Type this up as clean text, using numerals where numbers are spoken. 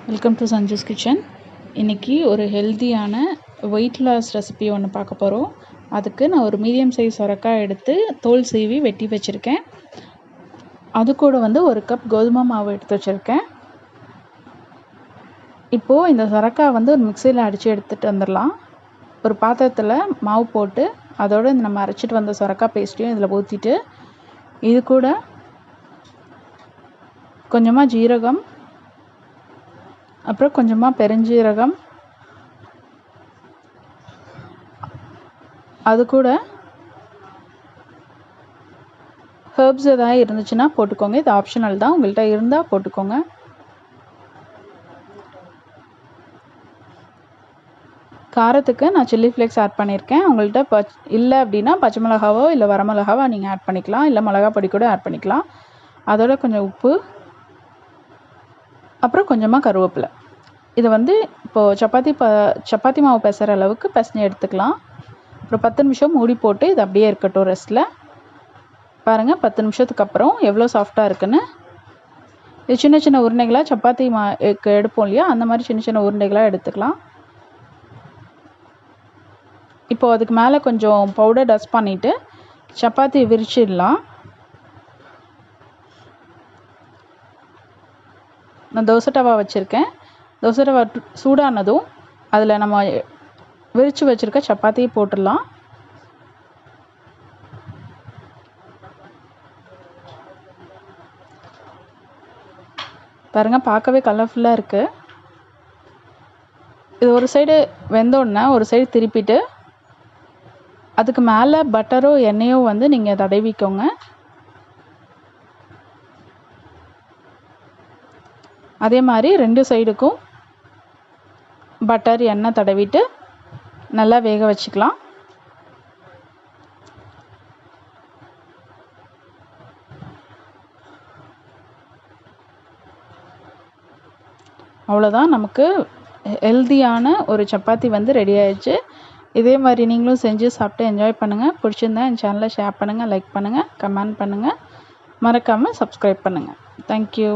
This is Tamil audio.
Welcome to சஞ்சுஸ் kitchen. இன்றைக்கி ஒரு ஹெல்த்தியான வெயிட் லாஸ் ரெசிபி ஒன்று பார்க்க போகிறோம். அதுக்கு நான் ஒரு மீடியம் சைஸ் சொரக்காய் எடுத்து தோல் சீவி வெட்டி வச்சுருக்கேன். அது கூட ஒரு கப் கோதுமை மாவு எடுத்து வச்சுருக்கேன். இப்போது இந்த சொரக்காய் ஒரு மிக்சியில் அடித்து எடுத்துகிட்டு வந்துடலாம். ஒரு பாத்திரத்தில் மாவு போட்டு அதோடு நம்ம அரைச்சிட்டு வந்த சொரக்காய் பேஸ்ட்டையும் இதில் ஊற்றிட்டு, இது கூட கொஞ்சமாக ஜீரகம், அப்புறம் கொஞ்சமாக பெருஞ்சீரகம், அது கூட ஹெர்ப்ஸ் எதாவது இருந்துச்சுன்னா போட்டுக்கோங்க. இது ஆப்ஷனல் தான், உங்கள்கிட்ட இருந்தால் போட்டுக்கோங்க. காரத்துக்கு நான் சில்லி ஃப்ளேக்ஸ் ஆட் பண்ணியிருக்கேன். உங்கள்கிட்ட இல்லை அப்படின்னா பச்சை மிளகாவோ இல்லை வரமிளகாவோ நீங்கள் ஆட் பண்ணிக்கலாம், இல்லை மிளகா பொடி கூட ஆட் பண்ணிக்கலாம். அதோட கொஞ்சம் உப்பு, அப்புறம் கொஞ்சமாக கருவேப்பிலை. இதை இப்போது சப்பாத்தி மாவு பிசைகிற அளவுக்கு பிசைஞ்சு எடுத்துக்கலாம். ஒரு 10 நிமிஷம் மூடி போட்டு இது அப்படியே இருக்கட்டும் ரெஸ்ட்டில். பாருங்கள், 10 நிமிஷத்துக்கு அப்புறம் எவ்வளோ சாஃப்டாக இருக்குன்னு. இது சின்ன சின்ன உருண்டைகளாக சப்பாத்தி எடுப்போம் இல்லையா, அந்த மாதிரி சின்ன சின்ன உருண்டைகளாக எடுத்துக்கலாம். இப்போது அதுக்கு மேலே கொஞ்சம் பவுடர் டஸ்ட் பண்ணிவிட்டு சப்பாத்தி விரிச்சிடலாம். நான் தோசை டவா வச்சுருக்கேன். தோசை டவா சூடானதும் அதில் நம்ம விரித்து வச்சுருக்க சப்பாத்தியை போட்டுடலாம். பாருங்கள், பார்க்கவே கலர்ஃபுல்லாக இருக்குது. இது ஒரு சைடு வெந்தோடனே ஒரு சைடு திருப்பிட்டு அதுக்கு மேலே பட்டரோ எண்ணெயோ நீங்கள் தடவிக்கோங்க. அதே மாதிரி 2 சைடுக்கும் பட்டர் எண்ணெய் தடவிட்டு நல்லா வேக வச்சுக்கலாம். அவ்வளோதான், நமக்கு ஹெல்த்தியான ஒரு சப்பாத்தி ரெடி ஆயிடுச்சு. இதே மாதிரி நீங்களும் செஞ்சு சாப்பிட்டு என்ஜாய் பண்ணுங்கள். பிடிச்சிருந்தா என் சேனலை ஷேர் பண்ணுங்கள், லைக் பண்ணுங்கள், கமெண்ட் பண்ணுங்கள், மறக்காமல் சப்ஸ்கிரைப் பண்ணுங்கள். தேங்க்யூ.